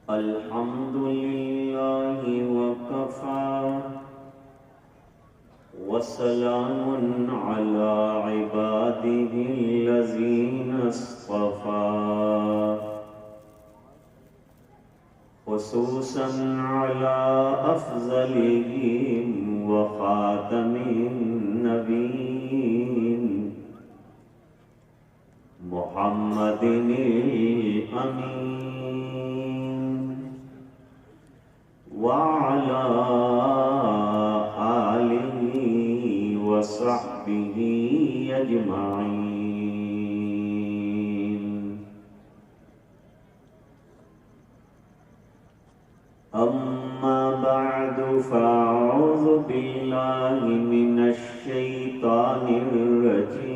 الحمد لله وكفى وسلام على عباده الذين اصطفى خصوصا على أفضلهم وخاتم النبيين محمد الأمين وعلى آله وصحبه أجمعين. أما بعد فأعوذ بالله من الشيطان الرجيم.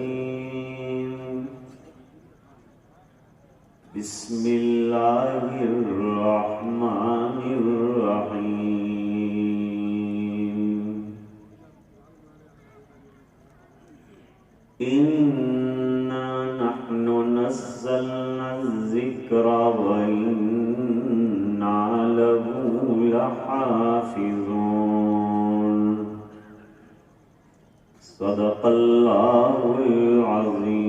بسم الله الرحمن الرحيم. إنا نحن نزلنا الذكر وإنا له لحافظون. صدق الله العظيم.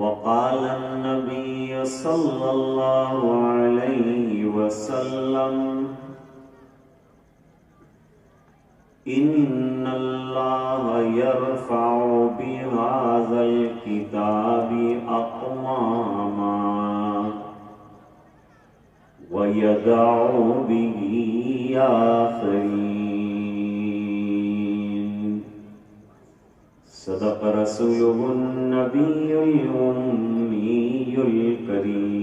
وقال النبي صلى الله عليه وسلم: إن الله يرفع بهذا الكتاب أقواما ويدع به آخرين. صدق رسوله النبي الأمي الكريم.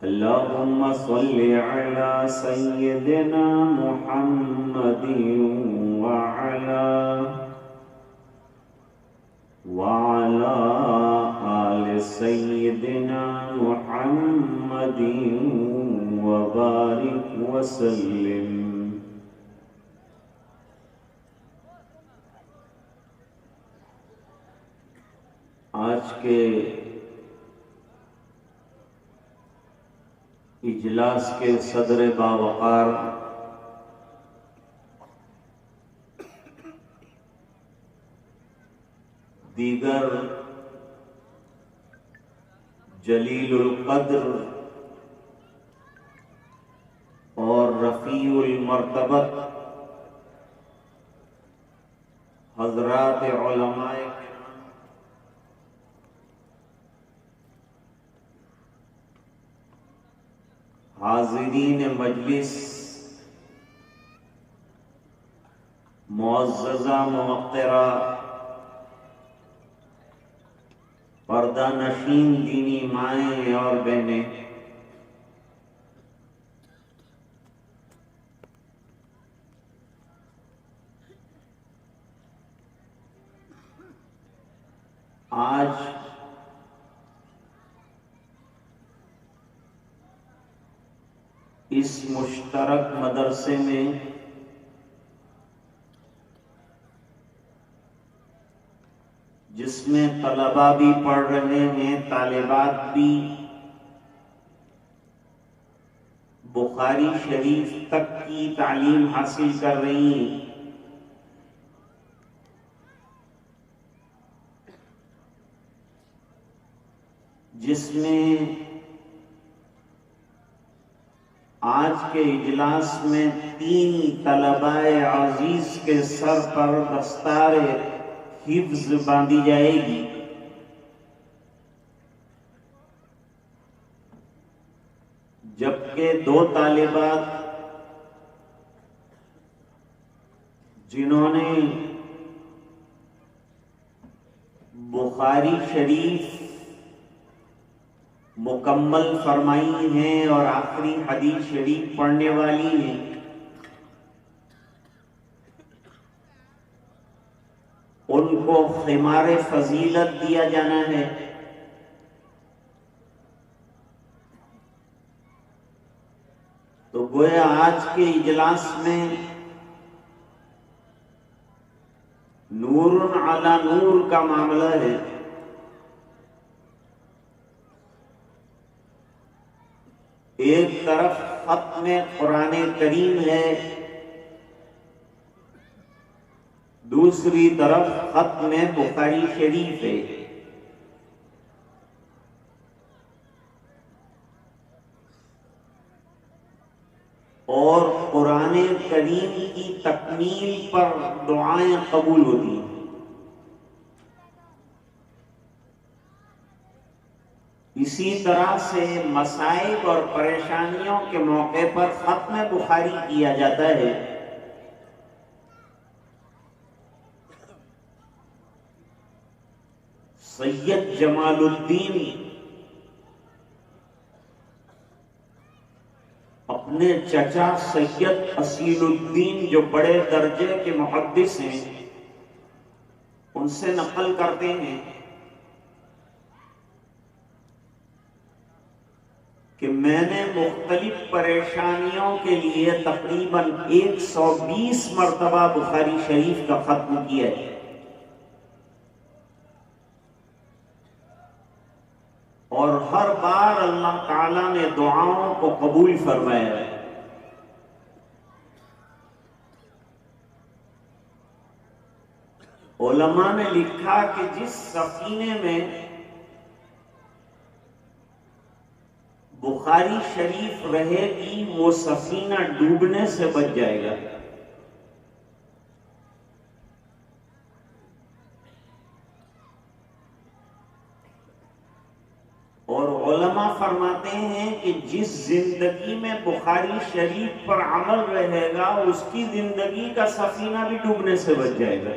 اللهم صل على سيدنا محمد وعلى آل سيدنا محمد وبارك وسلم. آج کے اجلاس کے صدر باوقار دیگر جلیل القدر اور رفیع المرتبت حضرات علماء حاضرین مجلس، معززہ موقرہ پردہ نشین دینی مائیں اور بہنیں، آج اس مشترک مدرسے میں جس میں طلباء بھی پڑھ رہے ہیں، طالبات بھی بخاری شریف تک کی تعلیم حاصل کر رہی ہیں، جس میں آج کے اجلاس میں 3 طلباء عزیز کے سر پر دستار حفظ باندھی جائے گی. جبکہ 2 طالبات جنہوں نے بخاری شریف مکمل فرمائی ہیں اور آخری حدیث شریف پڑھنے والی ہیں، ان کو خمار فضیلت دیا جانا ہے. تو گویا آج کے اجلاس میں نور علی نور کا معاملہ ہے. ایک طرف ختم قرآن کریم ہے، دوسری طرف ختم بخاری شریف ہے. اور قرآن کریم کی تکمیل پر دعائیں قبول ہوتی ہیں. اسی طرح سے مصائب اور پریشانیوں کے موقع پر ختم بخاری کیا جاتا ہے. سید جمال الدین اپنے چچا سید اصیل الدین جو بڑے درجے کے محدث ہیں ان سے نقل کرتے ہیں کہ میں نے مختلف پریشانیوں کے لیے تقریباً 120 مرتبہ بخاری شریف کا ختم کیا ہے. اور ہر بار اللہ تعالیٰ نے دعاؤں کو قبول فرمایا ہے. علماء نے لکھا کہ جس سفینے میں بخاری شریف رہے گی وہ سفینہ ڈوبنے سے بچ جائے گا. اور علماء فرماتے ہیں کہ جس زندگی میں بخاری شریف پر عمل رہے گا اس کی زندگی کا سفینہ بھی ڈوبنے سے بچ جائے گا.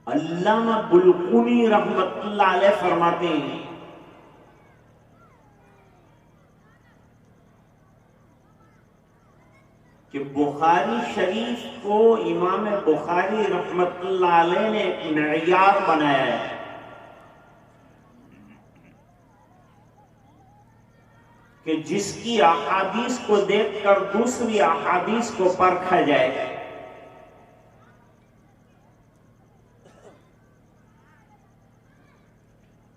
علامہ بلقونی رحمت اللہ علیہ فرماتے ہیں کہ بخاری شریف کو امام بخاری رحمت اللہ علیہ نے ایک معیار بنایا ہے کہ جس کی احادیث کو دیکھ کر دوسری احادیث کو پرکھا جائے.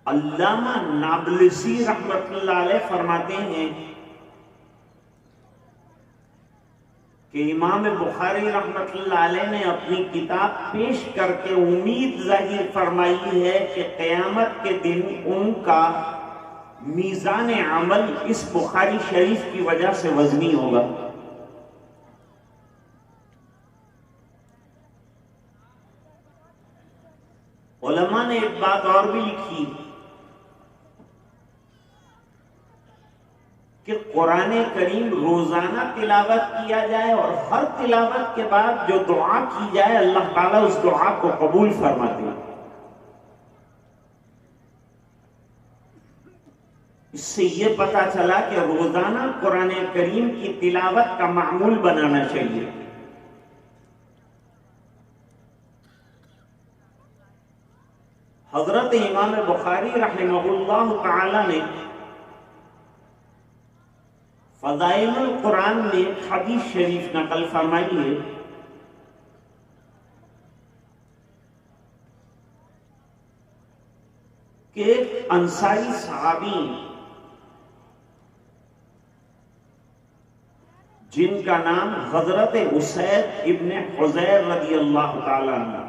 علامہ نابلسی رحمت اللہ علیہ فرماتے ہیں کہ امام بخاری رحمت اللہ علیہ نے اپنی کتاب پیش کر کے امید ظاہر فرمائی ہے کہ قیامت کے دن ان کا میزان عمل اس بخاری شریف کی وجہ سے وزنی ہوگا. علماء نے ایک بات اور بھی لکھی کہ قرآن کریم روزانہ تلاوت کیا جائے اور ہر تلاوت کے بعد جو دعا کی جائے اللہ تعالیٰ اس دعا کو قبول فرماتے ہیں. اس سے یہ پتا چلا کہ روزانہ قرآن کریم کی تلاوت کا معمول بنانا چاہیے. حضرت امام بخاری رحمہ اللہ تعالی نے فضائل القرآن میں حدیث شریف نقل فرمائی ہے کہ ایک انصاری صحابی جن کا نام حضرت اسید ابن حضیر رضی اللہ تعالیٰ عنہ.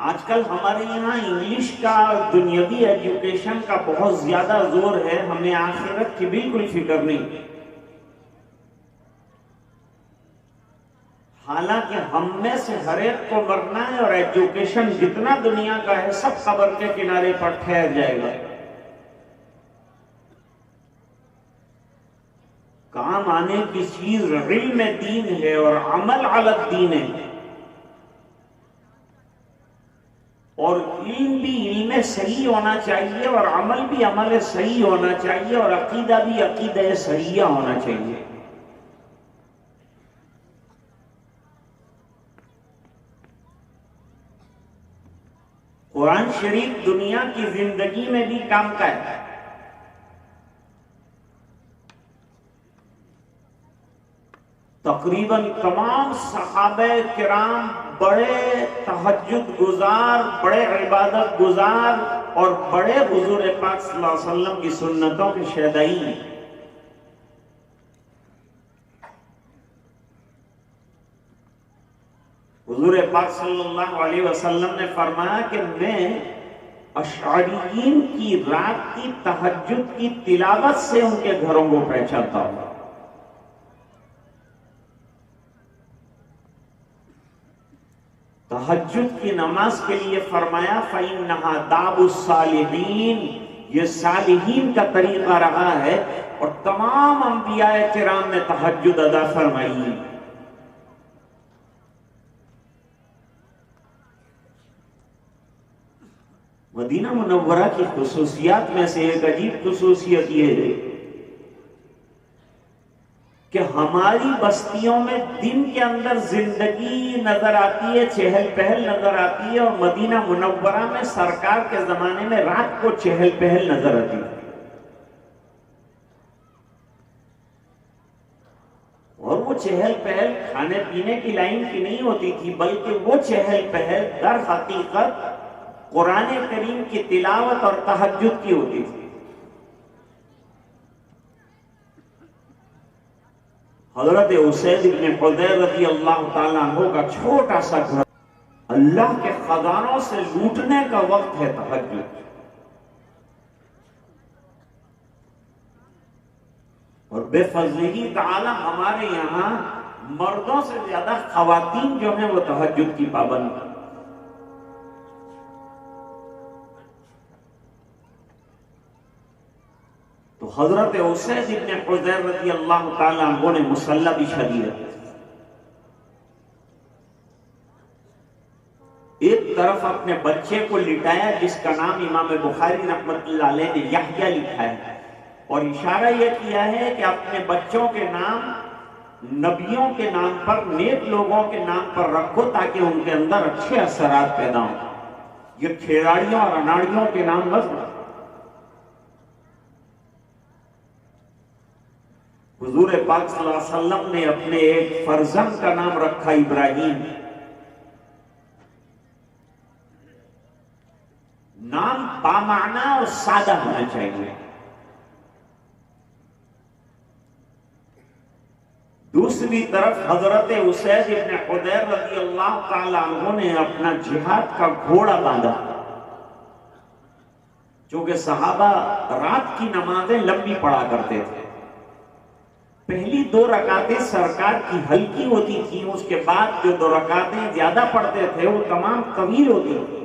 آج کل ہمارے یہاں انگلش کا دنیاوی ایجوکیشن کا بہت زیادہ زور ہے، ہمیں آخرت کی بالکل فکر نہیں. حالانکہ ہم میں سے ہر ایک کو مرنا ہے اور ایجوکیشن جتنا دنیا کا ہے سب قبر کے کنارے پر ٹھہر جائے گا. کام آنے کی چیز علم دین ہے اور عمل علی الدین ہے. اور علم بھی علم صحیح ہونا چاہیے اور عمل بھی عمل صحیح ہونا چاہیے اور عقیدہ بھی عقیدہ صحیح ہونا چاہیے. قرآن شریف دنیا کی زندگی میں بھی کام کا ہے. تقریباً تمام صحابہ کرام بڑے تہجد گزار، بڑے عبادت گزار اور بڑے حضور پاک صلی اللہ علیہ وسلم کی سنتوں کے شیدائی ہیں۔ حضور پاک صلی اللہ علیہ وسلم نے فرمایا کہ میں اشعریین کی رات کی تہجد کی تلاوت سے ان کے گھروں کو پہچانتا ہوں۔ تہجد کی نماز کے لیے فرمایا فَإِنَّهَا دَعْبُ الصَّالِحِينَ، یہ صالحین کا طریقہ رہا ہے اور تمام انبیاء کرام نے تہجد ادا فرمائی۔ مدینہ منورہ کی خصوصیات میں سے ایک عجیب خصوصیت یہ ہے کہ ہماری بستیوں میں دن کے اندر زندگی نظر آتی ہے، چہل پہل نظر آتی ہے، اور مدینہ منورہ میں سرکار کے زمانے میں رات کو چہل پہل نظر آتی ہے۔ اور وہ چہل پہل کھانے پینے کی لائن کی نہیں ہوتی تھی، بلکہ وہ چہل پہل در حقیقت قرآن کریم کی تلاوت اور تہجد کی ہوتی تھی۔ حضرت اسید بن حضیر رضی اللہ تعالیٰ عنہ کا چھوٹا سا گھر، اللہ کے خزانوں سے لوٹنے کا وقت ہے تہجد، اور بے فضلہ تعالیٰ ہمارے یہاں مردوں سے زیادہ خواتین جو ہیں وہ تہجد کی پابند ہیں۔ تو حضرت اسید بن حضیر رضی اللہ تعالیٰ عنہ نے مصلی بچھا دیا۔ ایک طرف اپنے بچے کو لٹایا جس کا نام امام بخاری رحمت اللہ علیہ نے یحییٰ لکھا ہے، اور اشارہ یہ کیا ہے کہ اپنے بچوں کے نام نبیوں کے نام پر، نیک لوگوں کے نام پر رکھو تاکہ ان کے اندر اچھے اثرات پیدا ہوں، یہ کھلاڑیوں اور اناڑیوں کے نام مت رکھو۔ حضور پاک صلی اللہ علیہ وسلم نے اپنے ایک فرزند کا نام رکھا ابراہیم۔ نام بامعنی اور سادہ ہونا چاہیے۔ دوسری طرف حضرت اسید بن حضیر رضی اللہ تعالیٰ عنہ نے اپنا جہاد کا گھوڑا باندھا، چونکہ صحابہ رات کی نمازیں لمبی پڑھا کرتے تھے۔ پہلی 2 رکعتیں سرکار کی ہلکی ہوتی تھی، اس کے بعد جو 2 رکعتیں زیادہ پڑھتے تھے وہ تمام طویل ہوتی تھی،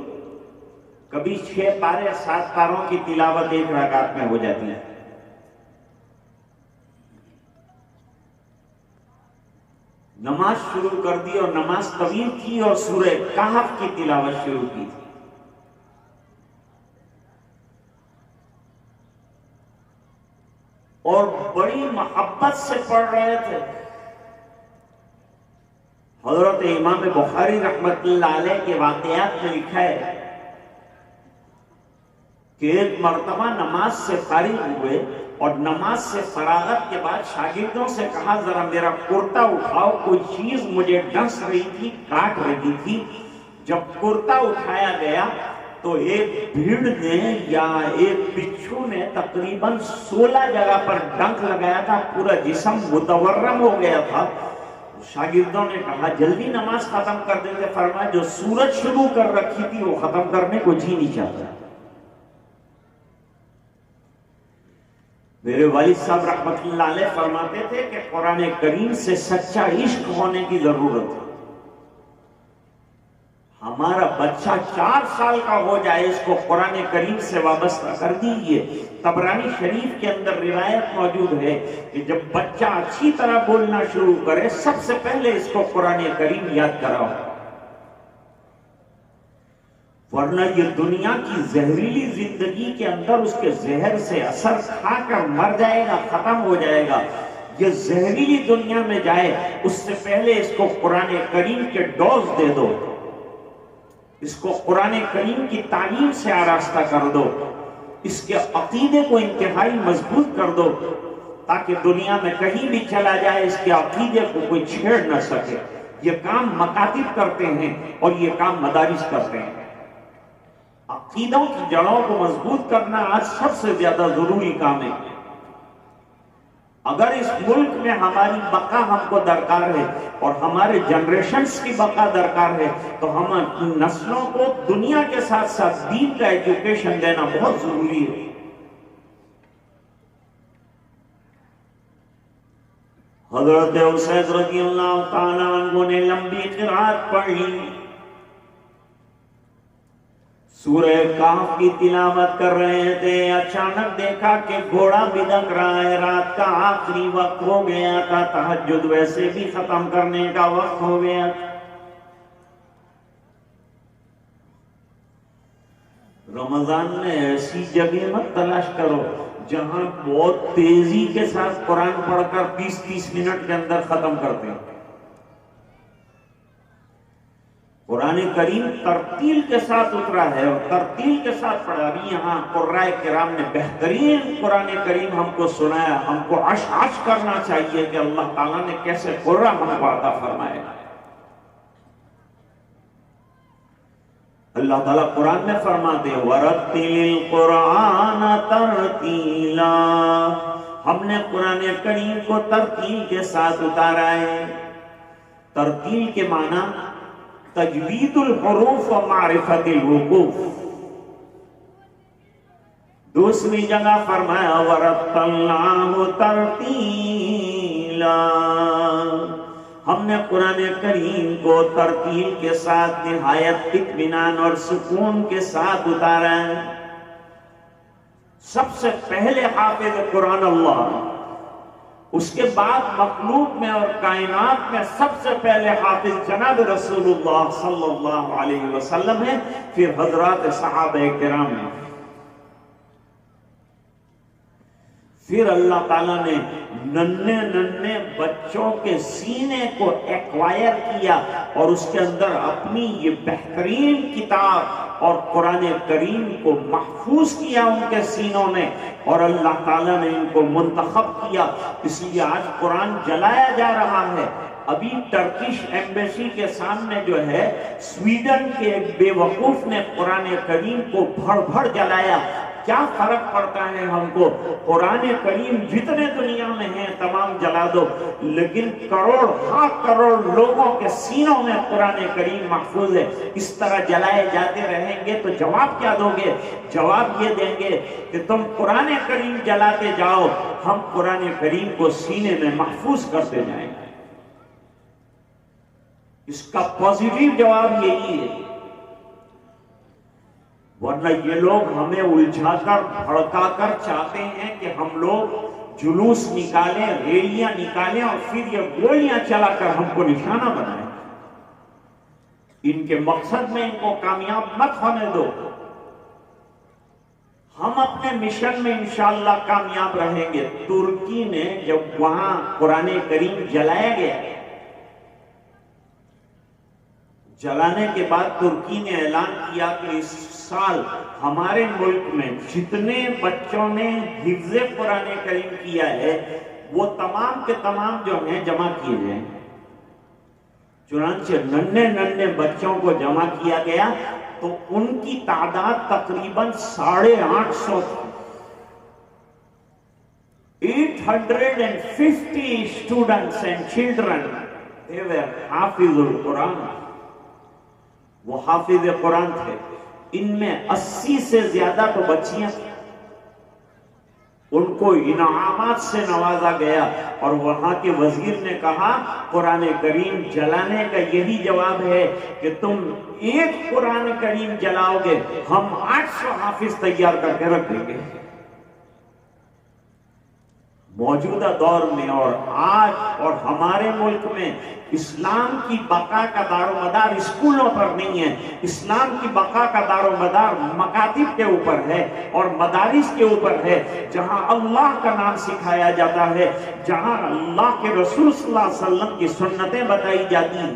کبھی 6 پارے 7 پاروں کی تلاوت ایک رکعت میں ہو جاتی ہے۔ نماز شروع کر دی اور نماز طویل تھی اور سورہ کہف کی تلاوت شروع کی تھی۔ اور بڑی محبت سے پڑھ رہے تھے۔ حضرت امام بخاری رحمت اللہ علیہ کے واقعات میں لکھا ہے کہ ایک مرتبہ نماز سے فارغ ہوئے اور نماز سے فراغت کے بعد شاگردوں سے کہا ذرا میرا کرتا اٹھاؤ، کوئی چیز مجھے ڈس رہی تھی، کاٹ رہی تھی۔ جب کرتا اٹھایا گیا تو ایک بھیڑ نے یا ایک بچھو نے تقریباً 16 جگہ پر ڈنک لگایا تھا، پورا جسم متورم ہو گیا تھا۔ شاگردوں نے کہا جلدی نماز ختم کر دیتے، فرمایا جو سورج شروع کر رکھی تھی وہ ختم کرنے کو جی نہیں چاہتا۔ میرے والد صاحب رحمت اللہ علیہ فرماتے تھے کہ قرآن کریم سے سچا عشق ہونے کی ضرورت ہے۔ ہمارا بچہ 4 سال کا ہو جائے اس کو قرآن کریم سے وابستہ کر دیجئے۔ طبرانی شریف کے اندر روایت موجود ہے کہ جب بچہ اچھی طرح بولنا شروع کرے سب سے پہلے اس کو قرآن کریم یاد کراؤ، ورنہ یہ دنیا کی زہریلی زندگی کے اندر اس کے زہر سے اثر کھا کر مر جائے گا، ختم ہو جائے گا۔ یہ زہریلی دنیا میں جائے اس سے پہلے اس کو قرآن کریم کے ڈوز دے دو، اس کو قرآن کریم کی تعلیم سے آراستہ کر دو، اس کے عقیدے کو انتہائی مضبوط کر دو، تاکہ دنیا میں کہیں بھی چلا جائے اس کے عقیدے کو کوئی چھیڑ نہ سکے۔ یہ کام مکاتب کرتے ہیں اور یہ کام مدارس کرتے ہیں۔ عقیدوں کی جڑوں کو مضبوط کرنا آج سب سے زیادہ ضروری کام ہے۔ اگر اس ملک میں ہماری بقا ہم کو درکار ہے اور ہمارے جنریشنز کی بقا درکار ہے تو ہم نسلوں کو دنیا کے ساتھ ساتھ دین کا ایجوکیشن دینا بہت ضروری ہے۔ حضرت اسید رضی اللہ تعالیٰ عنہ نے لمبی قرات پڑھی، سورہ کہف کی تلاوت کر رہے تھے، اچانک دیکھا کہ گھوڑا بدک رہا ہے، رات کا آخری وقت ہو گیا تھا، تہجد ویسے بھی ختم کرنے کا وقت ہو گیا۔ رمضان میں ایسی جگہ مت تلاش کرو جہاں بہت تیزی کے ساتھ قرآن پڑھ کر 20-30 منٹ کے اندر ختم کرتے ہیں۔ قرآن کریم ترتیل کے ساتھ اترا ہے اور ترتیل کے ساتھ پڑھا۔ ابھی یہاں قرائے کرام نے بہترین قرآن کریم ہم کو سنایا، ہم کو عش کرنا چاہیے کہ اللہ تعالیٰ نے کیسے قرآن ہم کو عطا فرمایا۔ اللہ تعالیٰ قرآن میں فرماتے ہیں وَرَتِّلِ الْقُرْآنَ تَرْتِيلًا، ہم نے قرآن کریم کو ترتیل کے ساتھ اتارا ہے۔ ترتیل کے معنی تجوید الحروف و معرفت الوقوف۔ دوسری جگہ فرمایا وَرَتَّلْنَاهُ تَرْتِيلًا، ہم نے قرآن کریم کو ترتیل کے ساتھ نہایت اطمینان اور سکون کے ساتھ اتارا ہے۔ سب سے پہلے حافظ قرآن اللہ، اس کے بعد مخلوق میں اور کائنات میں سب سے پہلے حافظ جناب رسول اللہ صلی اللہ علیہ وسلم ہے، پھر حضرات صحابہ کرام ہیں۔ پھر اللہ تعالیٰ نے ننھے بچوں کے سینے کو ایکوائر کیا اور اس کے اندر اپنی یہ بہترین کتاب اور قرآن کریم کو محفوظ کیا ان کے سینوں میں، اور اللہ تعالیٰ نے ان کو منتخب کیا۔ اس لیے آج قرآن جلایا جا رہا ہے۔ ابھی ٹرکش ایمبیسی کے سامنے جو ہے سویڈن کے ایک بے وقوف نے قرآن کریم کو بھڑ جلایا۔ کیا فرق پڑتا ہے ہم کو؟ قرآن کریم جتنے دنیا میں ہیں تمام جلا دو، لیکن کروڑ لوگوں کے سینوں میں قرآن کریم محفوظ ہے۔ اس طرح جلائے جاتے رہیں گے تو جواب کیا دو گے؟ جواب یہ دیں گے کہ تم قرآن کریم جلاتے جاؤ، ہم قرآن کریم کو سینے میں محفوظ کرتے جائیں گے۔ اس کا پازیٹیو جواب یہی ہے، ورنہ یہ لوگ ہمیں الجھا کر بھڑکا کر چاہتے ہیں کہ ہم لوگ جلوس نکالیں، ریلیاں نکالیں اور پھر یہ گولیاں چلا کر ہم کو نشانہ بنائیں۔ ان کے مقصد میں ان کو کامیاب مت ہونے دو۔ ہم اپنے مشن میں انشاءاللہ کامیاب رہیں گے۔ ترکی نے جب وہاں قرآن کریم جلایا گیا، جلانے کے بعد ترکی نے اعلان کیا کہ اس سال ہمارے ملک میں جتنے بچوں نے حفظ قرآن کریم کیا ہے وہ تمام کے تمام جو ہیں جمع کیے جائیں۔ چنانچہ ننھے بچوں کو جمع کیا گیا تو ان کی تعداد تقریباً 850 تھی۔ 850 students and children, they were حافظ القرآن، وہ حافظ قرآن تھے۔ ان میں 80 سے زیادہ تو بچیاں تھیں۔ ان کو انعامات سے نوازا گیا اور وہاں کے وزیر نے کہا قرآن کریم جلانے کا یہی جواب ہے کہ تم ایک قرآن کریم جلاؤ گے، ہم 800 حافظ تیار کر کے رکھ دیں گے۔ موجودہ دور میں اور آج اور ہمارے ملک میں اسلام کی بقا کا دار و مدار اسکولوں پر نہیں ہے، اسلام کی بقا کا دار و مدار مکاتب کے اوپر ہے اور مدارس کے اوپر ہے، جہاں اللہ کا نام سکھایا جاتا ہے، جہاں اللہ کے رسول صلی اللہ علیہ وسلم کی سنتیں بتائی جاتی ہیں۔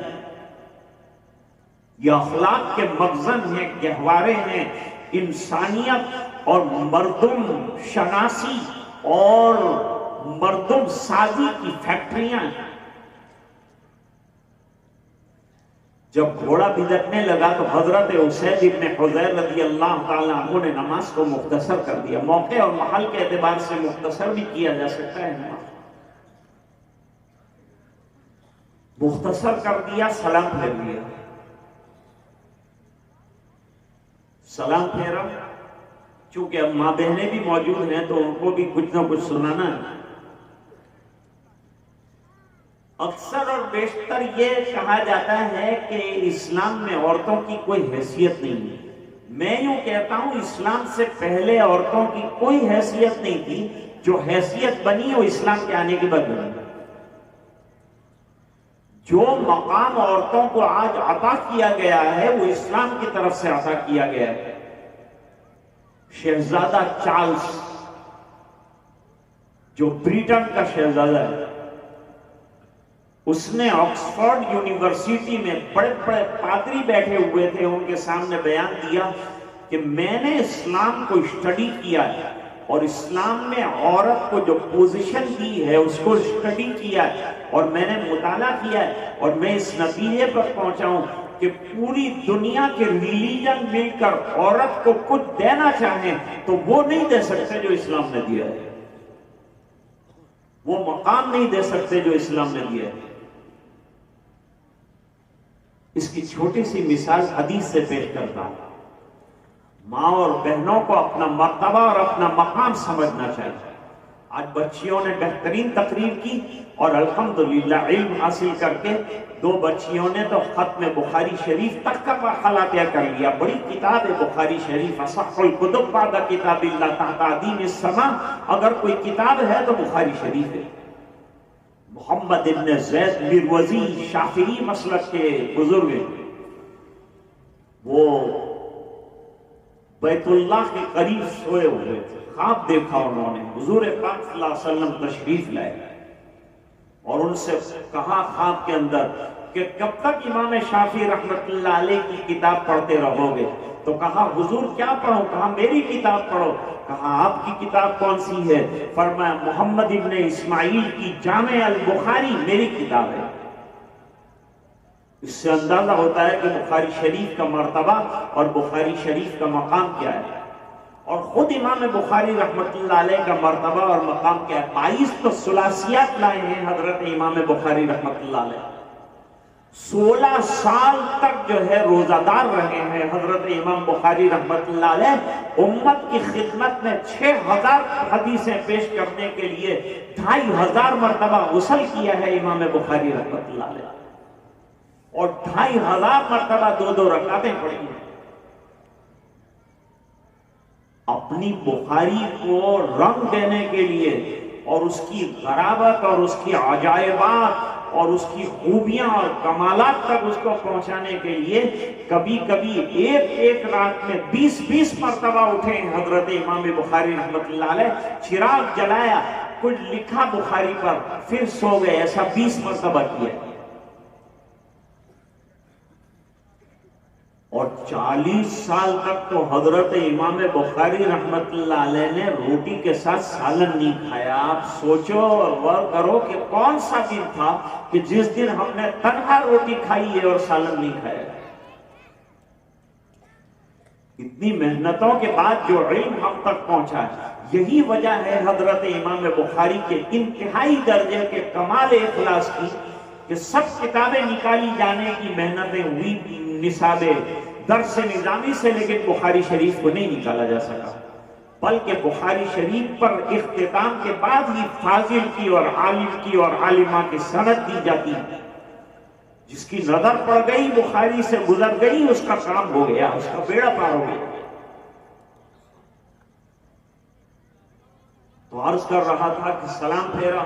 یہ اخلاق کے مخزن ہیں، گہوارے ہیں، انسانیت اور مردم شناسی اور مردم سازی کی فیکٹریاں ہیں. جب گھوڑا بھدکنے لگا تو حضرت اسید ابن حضیر رضی اللہ تعالیٰ عنہ نے نماز کو مختصر کر دیا. موقع اور محل کے اعتبار سے مختصر بھی کیا جا سکتا ہے نماز. مختصر کر دیا, سلام پھیر دیا. سلام پھیرا, چونکہ اب ماں بہنیں بھی موجود ہیں تو ان کو بھی کچھ نہ کچھ سنانا ہے. اکثر اور بیشتر یہ کہا جاتا ہے کہ اسلام میں عورتوں کی کوئی حیثیت نہیں ہے. میں یوں کہتا ہوں اسلام سے پہلے عورتوں کی کوئی حیثیت نہیں تھی. جو حیثیت بنی وہ اسلام کے آنے کے بعد بنی. جو مقام عورتوں کو آج عطا کیا گیا ہے وہ اسلام کی طرف سے عطا کیا گیا ہے. شہزادہ چارلز جو بریٹن کا شہزادہ ہے, اس نے آکسفورڈ یونیورسٹی میں بڑے بڑے پادری بیٹھے ہوئے تھے, ان کے سامنے بیان دیا کہ میں نے اسلام کو اسٹڈی کیا ہے اور اسلام میں عورت کو جو پوزیشن دی ہے اس کو اسٹڈی کیا ہے اور میں نے مطالعہ کیا ہے اور میں اس نتیجے پر پہنچا ہوں کہ پوری دنیا کے ریلیجن مل کر عورت کو کچھ دینا چاہیں تو وہ نہیں دے سکتے جو اسلام نے دیا ہے. وہ مقام نہیں دے سکتے جو اسلام نے دیا ہے. اس کی چھوٹی سی مثال حدیث سے پیش کرتا ہوں. ماں اور بہنوں کو اپنا مرتبہ اور اپنا مقام سمجھنا چاہیے. آج بچیوں نے بہترین تقریر کی اور الحمدللہ علم حاصل کر کے 2 بچیوں نے تو ختم بخاری شریف تک کا مرحلہ طے کر لیا. بڑی کتاب ہے بخاری شریف, اصح الکتب بعد کتاب اللہ تحت عدیم السماء. اگر کوئی کتاب ہے تو بخاری شریف ہے. محمد ابن زید مروزی شافعی مسلک کے بزرگ ہیں. وہ بیت اللہ کے قریب سوئے ہوئے تھے. خواب دیکھا انہوں نے, حضور پاک صلی اللہ علیہ وسلم تشریف لائے اور ان سے کہا خواب کے اندر کہ کب تک امام شافعی رحمت اللہ علیہ کی کتاب پڑھتے رہو گے؟ تو کہا حضور کیا پڑھو؟ کہا میری کتاب پڑھو. کہا آپ کی کتاب کون سی ہے؟ فرمایا محمد ابن اسماعیل کی جامع البخاری میری کتاب ہے. اس سے اندازہ ہوتا ہے کہ بخاری شریف کا مرتبہ اور بخاری شریف کا مقام کیا ہے. اور خود امام بخاری رحمت اللہ علیہ کا مرتبہ اور مقام کیا ہے. 22 تو ثلاثیات لائے ہیں حضرت امام بخاری رحمت اللہ علیہ. 16 سال تک جو ہے روزہ دار رہے ہیں حضرت امام بخاری رحمت اللہ علیہ. امت کی خدمت میں 6000 حدیثیں پیش کرنے کے لیے 2500 مرتبہ غسل کیا ہے امام بخاری رحمت اللہ علیہ, اور 2500 مرتبہ 2 رکعتیں پڑھی ہیں. اپنی بخاری کو رنگ دینے کے لیے اور اس کی غرابت اور اس کی عجائبات اور اس کی خوبیاں اور کمالات تک اس کو پہنچانے کے لیے کبھی کبھی ایک رات میں 20 مرتبہ اٹھے حضرت امام بخاری رحمت اللہ علیہ. چراغ جلایا, کچھ لکھا بخاری پر, پھر سو گئے. ایسا 20 مرتبہ کیا. اور 40 سال تک تو حضرت امام بخاری رحمت اللہ علیہ نے روٹی کے ساتھ سالن نہیں کھایا. آپ سوچو اور غور کرو کہ کون سا دن تھا کہ جس دن ہم نے تنہا روٹی کھائی ہے اور سالن نہیں کھایا. اتنی محنتوں کے بعد جو علم ہم تک پہنچا ہے, یہی وجہ ہے حضرت امام بخاری کے انتہائی درجے کے کمال اخلاص کی کہ سب کتابیں نکالی جانے کی محنتیں ہوئی نصاب درس نظامی سے, لیکن بخاری شریف کو نہیں نکالا جا سکا. بلکہ بخاری شریف پر اختتام کے بعد ہی فاضل کی اور عالم کی اور عالمہ کی سند دی جاتی. جس کی نظر پڑ گئی بخاری سے گزر گئی, اس کا کام ہو گیا, اس کا بیڑا پار ہو گیا. تو عرض کر رہا تھا کہ سلام پھیرا,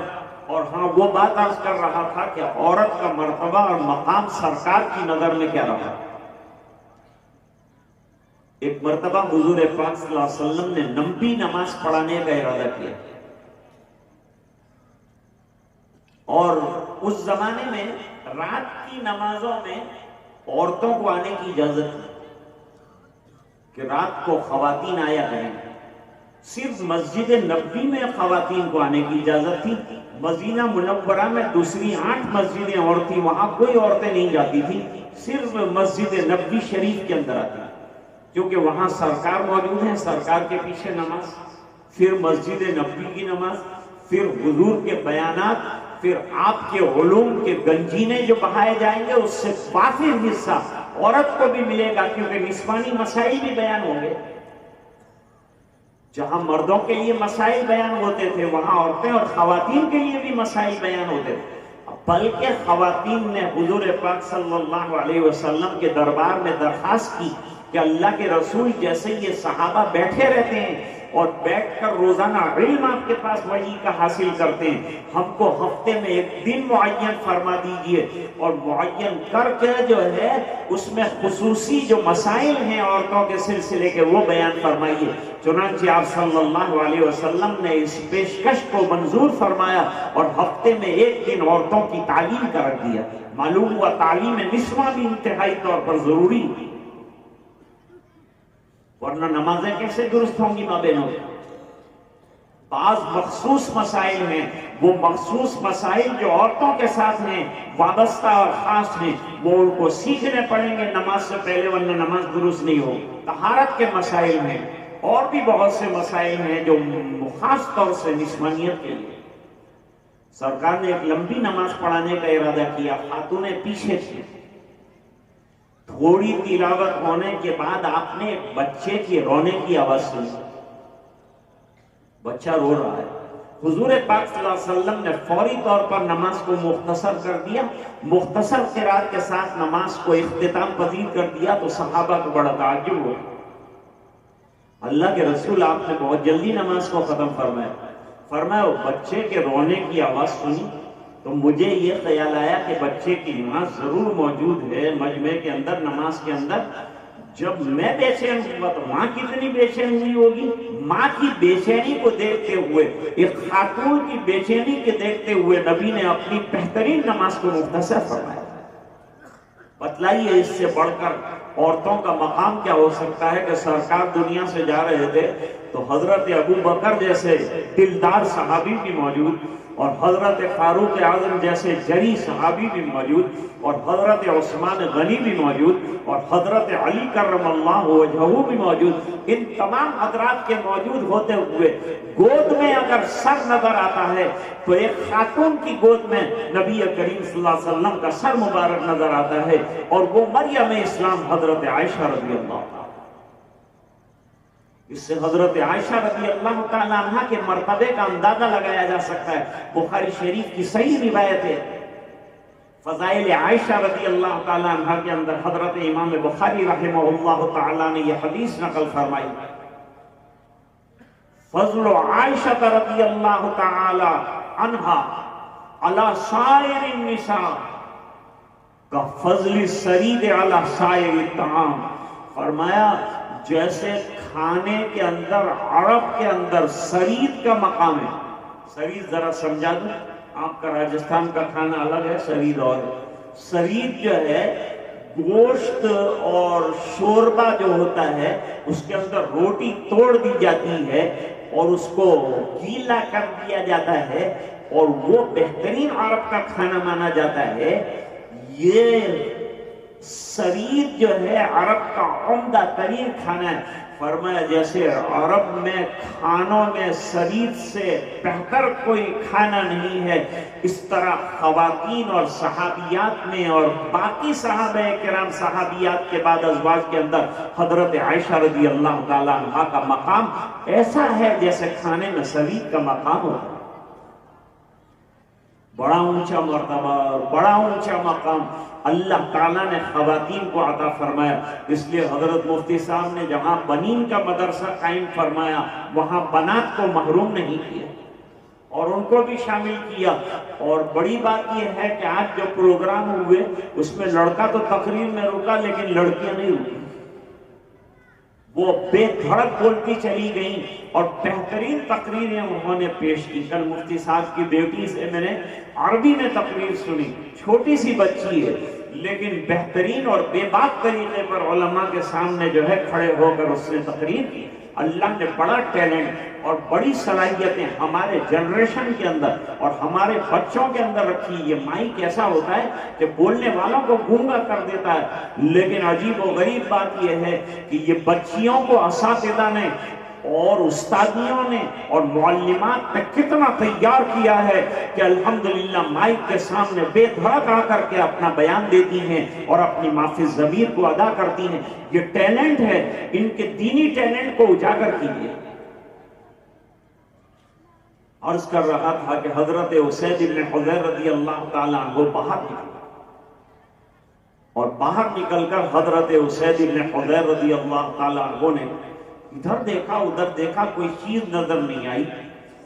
اور ہاں وہ بات عرض کر رہا تھا کہ عورت کا مرتبہ اور مقام سرکار کی نظر میں کیا رہا. ایک مرتبہ حضور پاک صلی اللہ علیہ وسلم نے نمبی نماز پڑھانے کا ارادہ کیا, اور اس زمانے میں رات کی نمازوں میں عورتوں کو آنے کی اجازت تھی کہ رات کو خواتین آیا کریں. صرف مسجد نبوی میں خواتین کو آنے کی اجازت تھی. مدینہ منورہ میں دوسری 8 مسجدیں اور تھی، وہاں کوئی عورتیں نہیں جاتی تھی، صرف مسجد نبوی شریف کے اندر آتی، کیونکہ وہاں سرکار موجود ہیں، سرکار کے پیچھے نماز، پھر مسجد نبوی کی نماز، پھر حضور کے بیانات، پھر آپ کے علوم کے گنجینے جو بہائے جائیں گے، اس سے وافر حصہ عورت کو بھی ملے گا، کیونکہ نسوانی مسائل بھی بیان ہوں گے. جہاں مردوں کے لیے مسائل بیان ہوتے تھے، وہاں عورتیں اور خواتین کے لیے بھی مسائل بیان ہوتے تھے. بلکہ خواتین نے حضور پاک صلی اللہ علیہ وسلم کے دربار میں درخواست کی کہ اللہ کے رسول، جیسے یہ صحابہ بیٹھے رہتے ہیں اور بیٹھ کر روزانہ علم آپ کے پاس وحی کا حاصل کرتے ہیں، ہم کو ہفتے میں ایک دن معین فرما دیجئے، اور معین کر کے جو ہے اس میں خصوصی جو مسائل ہیں عورتوں کے سلسلے کے وہ بیان فرمائیے. چنانچہ آپ صلی اللہ علیہ وسلم نے اس پیشکش کو منظور فرمایا اور ہفتے میں ایک دن عورتوں کی تعلیم کا رکھ دیا. معلوم ہوا تعلیم نسواں بھی انتہائی طور پر ضروری، ورنہ نمازیں کیسے درست ہوں گی ماں بہنوں؟ بعض مخصوص مسائل ہیں، وہ مخصوص مسائل جو عورتوں کے ساتھ ہیں، وابستہ اور خاص ہیں، وہ ان کو سیکھنے پڑیں گے نماز سے پہلے، ورنہ نماز درست نہیں ہو. طہارت کے مسائل ہیں، اور بھی بہت سے مسائل ہیں جو خاص طور سے نسوانیت کے لیے. سرکار نے ایک لمبی نماز پڑھانے کا ارادہ کیا، خاتونیں پیچھے تھیں. تھوڑی تلاوت ہونے کے بعد آپ نے ایک بچے کی رونے کی آواز سنی، بچہ رو رہا ہے. حضور پاک صلی اللہ علیہ وسلم نے فوری طور پر نماز کو مختصر کر دیا، مختصر قرات کے ساتھ نماز کو اختتام پذیر کر دیا. تو صحابہ کو بڑا تعجب ہوا، اللہ کے رسول آپ نے بہت جلدی نماز کو ختم فرمایا وہ بچے کے رونے کی آواز سنی تو مجھے یہ خیال آیا کہ بچے کی نماز ضرور موجود ہے مجمع کے اندر، نماز کے اندر. جب میں بے چین ہوا تو ماں کتنی بے چین ہوئی ہوگی. ماں کی بے چینی کو دیکھتے ہوئے، ایک خاتون کی بے چینی کے دیکھتے ہوئے نبی نے اپنی بہترین نماز کو مختصر فرمایا. بتلائیے اس سے بڑھ کر عورتوں کا مقام کیا ہو سکتا ہے کہ سرکار دنیا سے جا رہے تھے تو حضرت ابو بکر جیسے دلدار صحابی بھی موجود، اور حضرت فاروق اعظم جیسے جری صحابی بھی موجود، اور حضرت عثمان غنی بھی موجود، اور حضرت علی کرم اللہ وجہہ بھی موجود. ان تمام حضرات کے موجود ہوتے ہوئے گود میں اگر سر نظر آتا ہے تو ایک خاتون کی گود میں نبی کریم صلی اللہ علیہ وسلم کا سر مبارک نظر آتا ہے، اور وہ مریم اسلام حضرت عائشہ رضی اللہ عنہ. اس سے حضرت عائشہ رضی اللہ تعالیٰ عنہ کے مرتبے کا اندازہ لگایا جا سکتا ہے. بخاری شریف کی صحیح روایت ہے، فضائل عائشہ رضی اللہ تعالیٰ عنہ کے اندر حضرت امام بخاری رحمہ اللہ تعالیٰ نے یہ حدیث نقل فرمائی، فضل عائشہ رضی اللہ تعالیٰ عنہ علی سائر النساء کا فضل سرید علی سائر الطعام. فرمایا جیسے کھانے کے اندر عرب کے اندر سرید کا مقام ہے. سرید ذرا سمجھا دوں، آپ کا راجستھان کا کھانا الگ ہے، سرید اور سرید جو ہے گوشت اور شوربہ جو ہوتا ہے اس کے اندر روٹی توڑ دی جاتی ہے اور اس کو گیلا کر دیا جاتا ہے، اور وہ بہترین عرب کا کھانا مانا جاتا ہے. یہ سرید جو ہے عرب کا عمدہ ترین کھانا ہے. فرمایا جیسے عرب میں کھانوں میں سرید سے بہتر کوئی کھانا نہیں ہے، اس طرح خواتین اور صحابیات میں اور باقی صحابہ کرام صحابیات کے بعد ازواج کے اندر حضرت عائشہ رضی اللہ تعالیٰ عنہ کا مقام ایسا ہے جیسے کھانے میں سرید کا مقام ہوتا ہے. بڑا اونچا مرتبہ اور بڑا اونچا مقام اللہ تعالیٰ نے خواتین کو عطا فرمایا. اس لیے حضرت مفتی صاحب نے جہاں بنین کا مدرسہ قائم فرمایا وہاں بنات کو محروم نہیں کیا اور ان کو بھی شامل کیا. اور بڑی بات یہ ہے کہ آج جو پروگرام ہوئے اس میں لڑکا تو تقریر میں رکا لیکن لڑکیاں نہیں رکی، وہ بے دھڑک بولتی چلی گئیں اور بہترین تقریریں انہوں نے پیش کی. کل مفتی صاحب کی بیٹی سے میں نے عربی میں تقریر سنی، چھوٹی سی بچی ہے لیکن بہترین اور بے باک طریقے پر علماء کے سامنے جو ہے کھڑے ہو کر اس نے تقریر کی. اللہ نے بڑا ٹیلنٹ اور بڑی صلاحیتیں ہمارے جنریشن کے اندر اور ہمارے بچوں کے اندر رکھی. یہ مائک ایسا ہوتا ہے کہ بولنے والوں کو گونگا کر دیتا ہے، لیکن عجیب و غریب بات یہ ہے کہ یہ بچیوں کو اساتذہ نے اور استادیوں نے اور معلمات نے کتنا تیار کیا ہے کہ الحمدللہ مائک کے سامنے بے دھڑک آ کر کے اپنا بیان دیتی ہیں اور اپنی مافی ضمیر کو ادا کرتی ہیں. یہ ٹیلنٹ ہے، ان کے دینی ٹیلنٹ کو اجاگر کیجیے. عرض کر رہا تھا کہ حضرت اسید بن حضیر رضی اللہ تعالیٰ عنہ باہر نکل اور باہر نکل کر حضرت اسید بن حضیر رضی اللہ تعالیٰ عنہ نے ادھر دیکھا ادھر دیکھا، کوئی چیز نظر نہیں آئی،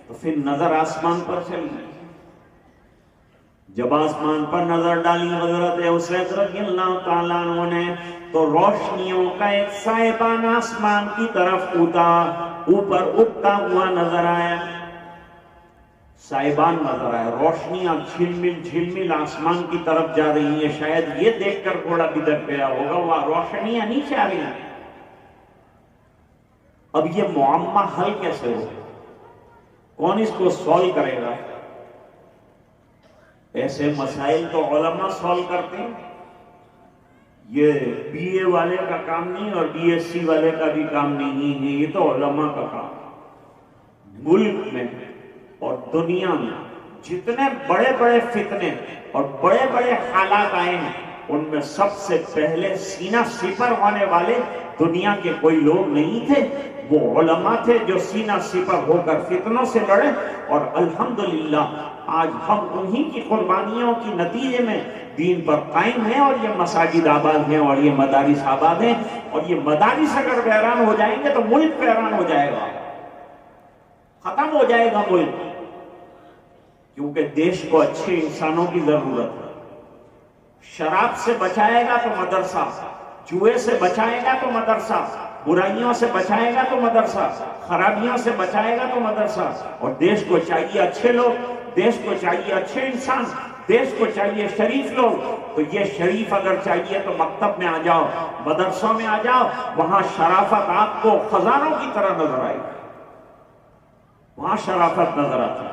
تو پھر نظر آسمان پر چلی. جب آسمان پر نظر ڈالی حضرت اسید رضی اللہ تعالیٰ عنہ نے تو روشنیوں کا ایک سائبان آسمان کی طرف اوپر اٹھتا ہوا نظر آیا. سائبان نظر آیا، روشنیاں جھلمل جھلمل آسمان کی طرف جا رہی ہیں. شاید یہ دیکھ کر تھوڑا بدک گیا ہوگا، وہ روشنیاں نیچے آ رہی ہیں. اب یہ معمہ حل کیسے ہو؟ کون اس کو سولو کرے گا؟ ایسے مسائل تو علماء سولو کرتے ہیں. یہ بی اے والے کا کام نہیں اور بی ایس سی والے کا بھی کام نہیں ہے، یہ تو علماء کا کام. ملک میں اور دنیا میں جتنے بڑے بڑے فتنے اور بڑے بڑے حالات آئے ہیں، ان میں سب سے پہلے سینہ سپر ہونے والے دنیا کے کوئی لوگ نہیں تھے، وہ علماء تھے جو سینہ سپر ہو کر فتنوں سے لڑے. اور الحمدللہ آج ہم انہی کی قربانیوں کی نتیجے میں دین پر قائم ہیں اور یہ مساجد آباد ہیں اور یہ مدارس آباد ہیں. اور یہ مدارس اگر ویران ہو جائیں گے تو ملک ویران ہو جائے گا، ختم ہو جائے گا ملک. کیونکہ دیش کو اچھے انسانوں کی ضرورت ہے. شراب سے بچائے گا تو مدرسہ، جوئے سے بچائے گا تو مدرسہ، برائیوں سے بچائے گا تو مدرسہ، خرابیوں سے بچائے گا تو مدرسہ. اور دیش کو چاہیے اچھے لوگ، دیش کو چاہیے اچھے انسان، دیش کو چاہیے شریف لوگ. تو یہ شریف اگر چاہیے تو مکتب میں آ جاؤ، مدرسوں میں آ جاؤ، وہاں شرافت آپ کو خزانوں کی طرح نظر آئے گی، وہاں شرافت نظر آتی ہے.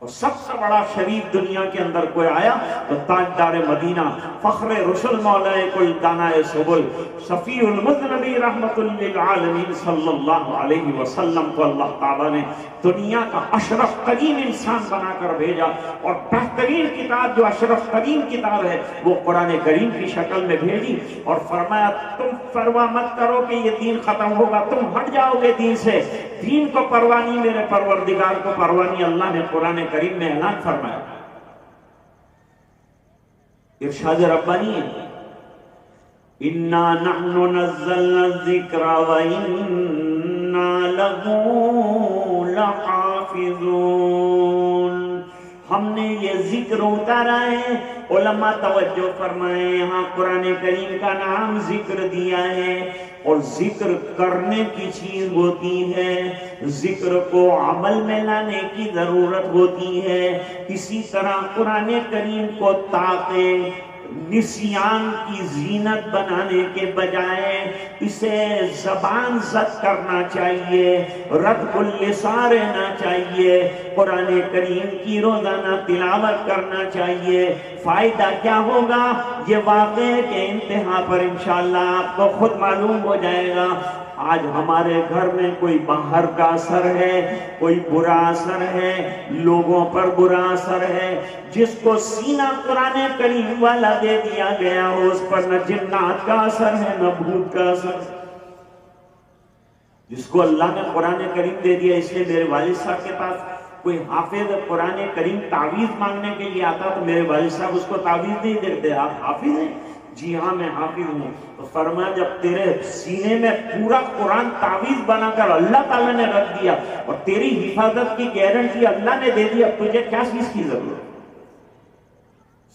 اور سب سے بڑا شریف دنیا کے اندر کوئی آیا تو تاجدار مدینہ، فخر رسل مولا کل دانائے سبل، شفیع المذنبی رحمت للعالمین صلی اللہ علیہ وسلم کو اللہ تعالیٰ نے دنیا کا اشرف ترین انسان بنا کر بھیجا. اور بہترین کتاب جو اشرف ترین کتاب ہے وہ قرآن کریم کی شکل میں بھیجی اور فرمایا تم پرواہ مت کرو کہ یہ دین ختم ہوگا، تم ہٹ جاؤ گے دین سے. دین کو پرواہ نہیں، میرے پروردگار کو پرواہ نہیں. اللہ نے قرآن کریم میں اعلان فرمایا، ارشاد ربانی ہے، اِنَّا نَحْنُ نَزَّلْنَا الذِّكْرَ وَإِنَّا لَهُ لَحَافِظُونَ. ہم نے یہ ذکر اتارا ہے. علماء توجہ فرمائیں، یہاں قرآن کریم کا نام ذکر دیا ہے. اور ذکر کرنے کی چیز ہوتی ہے، ذکر کو عمل میں لانے کی ضرورت ہوتی ہے. اسی طرح قرآن کریم کو تاکہ نسیان کی زینت بنانے کے بجائے اسے زبان زد کرنا چاہیے، رد اللسان رہنا چاہیے. قرآن کریم کی روزانہ تلاوت کرنا چاہیے. فائدہ کیا ہوگا؟ یہ واقعے کے انتہا پر انشاءاللہ آپ کو خود معلوم ہو جائے گا. آج ہمارے گھر میں کوئی باہر کا اثر ہے، کوئی برا اثر ہے، لوگوں پر برا اثر ہے. جس کو سینہ قرآن کریم والا دے دیا گیا ہو اس پر نہ جنات کا اثر ہے نہ بھوت کا اثر. جس کو اللہ نے قرآن کریم دے دیا، اس لیے میرے والد صاحب کے پاس کوئی حافظ قرآن کریم تعویذ مانگنے کے لیے آتا تو میرے والد صاحب اس کو تعویذ نہیں دیتے. آپ حافظ ہیں؟ جی ہاں میں حافظ ہوں. تو فرمایا جب تیرے سینے میں پورا قرآن تعویذ بنا کر اللہ تعالیٰ نے رکھ دیا اور تیری حفاظت کی گارنٹی اللہ نے دے دی، اب تجھے کیا چیز کی ضرورت؟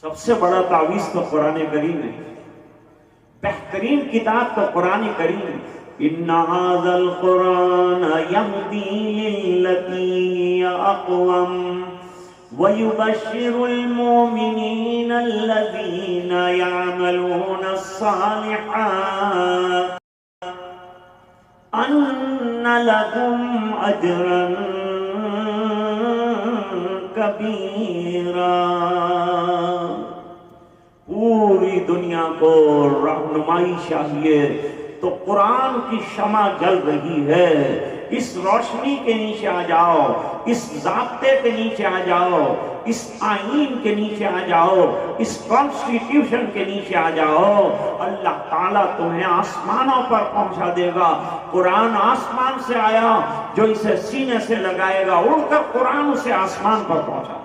سب سے بڑا تعویذ تو قرآن کریم ہے، بہترین کتاب تو قرآن کریم ہے. ان ھذا القرآن یہدی للتی ہی اقوم وَيُبَشِّرُ الْمُؤْمِنِينَ الَّذِينَ يَعْمَلُونَ الصَّالِحَاتِ ان لکم اجرا کبیرا، پوری دنیا کو رہنمائی چاہیے تو قرآن کی شمع جل رہی ہے، اس روشنی کے نیچے آ جاؤ، اس ضابطے کے نیچے آ جاؤ، اس آئین کے نیچے آ جاؤ، اس کانسٹیٹیوشن کے نیچے آ جاؤ، اللہ تعالیٰ تمہیں آسمانوں پر پہنچا دے گا۔ قرآن آسمان سے آیا، جو اسے سینے سے لگائے گا اڑ کر قرآن اسے آسمان پر پہنچا۔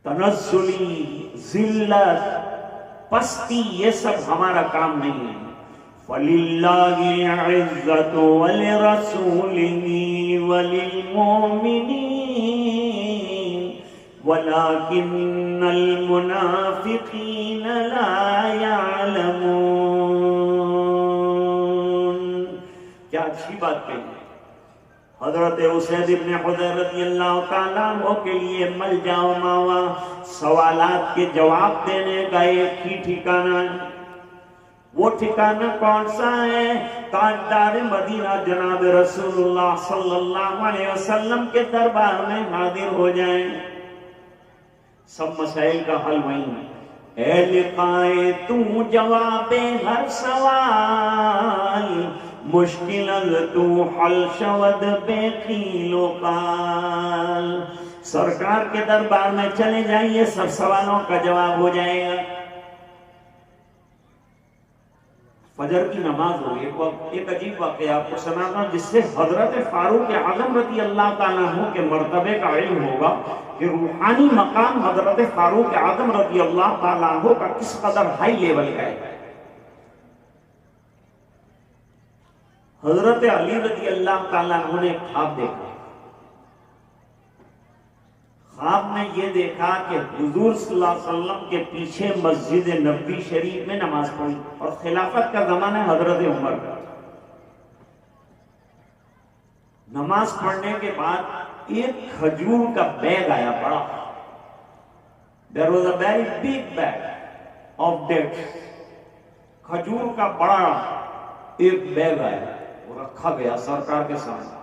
تنزلی، ذلت، پستی، یہ سب ہمارا کام نہیں ہے۔ وَلِلَّهِ الْعِزَّةُ وَلِرَسُولِهِ وَلِلْمُؤْمِنِينَ وَلَكِنَّ الْمُنَافِقِينَ لَا يَعْلَمُونَ۔ کیا اچھی بات کہی۔ حضرت اسید ابن حضیر رضی اللہ تعالیٰ عنہ کے لیے ملجا و ماوا، سوالات کے جواب دینے کا ایک ہی ٹھکانہ ہے۔ وہ ٹھکانہ کون سا ہے؟ تاجدار مدینہ جناب رسول اللہ صلی اللہ علیہ وسلم کے دربار میں حاضر ہو جائیں، سب مسائل کا حل وہیں ہے۔ اے لقائے تو جواب ہر سوال، مشکل تو حل شود بے قیل و قال۔ سرکار کے دربار میں چلے جائیے، سب سوالوں کا جواب ہو جائے گا۔ فجر کی نماز ہو، ایک عجیب واقعہ آپ کو سناتا ہوں جس سے حضرت فاروق اعظم رضی اللہ تعالیٰ عنہ کے مرتبے کا علم ہوگا کہ روحانی مقام حضرت فاروق اعظم رضی اللہ تعالیٰ عنہ کا کس قدر ہائی لیول کا ہے۔ حضرت علی رضی اللہ تعالیٰ عنہ نے خواب دیکھا۔ خواب میں یہ دیکھا کہ حضور صلی اللہ علیہ وسلم کے پیچھے مسجد نبوی شریف میں نماز پڑھی، اور خلافت کا زمانہ حضرت عمر کا۔ نماز پڑھنے کے بعد ایک کھجور کا بیگ آیا بڑا۔ There was a very big bag of dates۔ کھجور کا بڑا ایک بیگ آیا، وہ رکھا گیا سرکار کے سامنے۔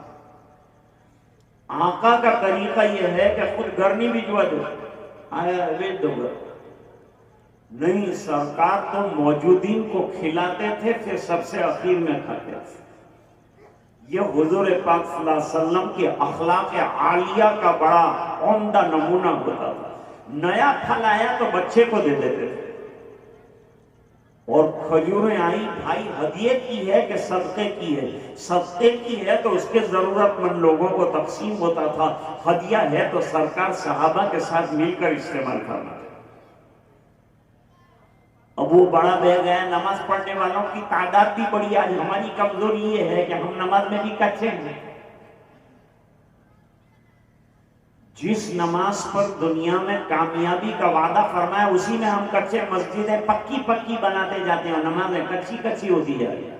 آقا کا طریقہ یہ ہے کہ خود گرنی بھی جو آیا ویٹ دو گا نہیں، سرکار تو موجودین کو کھلاتے تھے، پھر سب سے اخیر میں کھاتے تھے۔ یہ حضور پاک صلی اللہ علیہ وسلم کی اخلاق عالیہ کا بڑا عمدہ نمونہ ہوتا تھا۔ نیا پھل آیا تو بچے کو دے دیتے تھے، اور کھجوریں آئی بھائی ہدیے کی ہے کہ صدقے کی ہے؟ صدقے کی ہے تو اس کے ضرورت مند لوگوں کو تقسیم ہوتا تھا، ہدیہ ہے تو سرکار صحابہ کے ساتھ مل کر استعمال کرنا تھا۔ اب وہ بڑا بیگ ہے، نماز پڑھنے والوں کی تعداد بھی بڑی، آج ہماری کمزوری یہ ہے کہ ہم نماز میں بھی کچے ہیں۔ جس نماز پر دنیا میں کامیابی کا وعدہ فرمایا اسی میں ہم کچے، مسجدیں پکی پکی بناتے جاتے ہیں، نمازیں کچی کچی ہوتی جاتی ہیں۔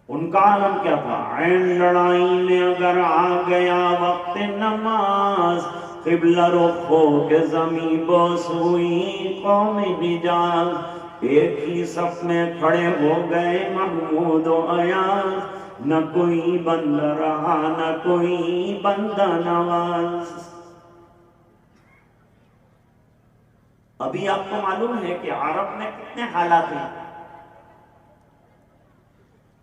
ان کا عالم کیا تھا؟ عین لڑائی میں اگر آ گیا وقت نماز، قبلہ رخ ہو کے زمین بوس ہوئی قوم حجاز، ایک ہی صف میں کھڑے ہو گئے محمود و ایاز، نہ کوئی بندہ رہا نہ کوئی بندہ نواز۔ ابھی آپ کو معلوم ہے کہ عرب میں کتنے حالات ہیں،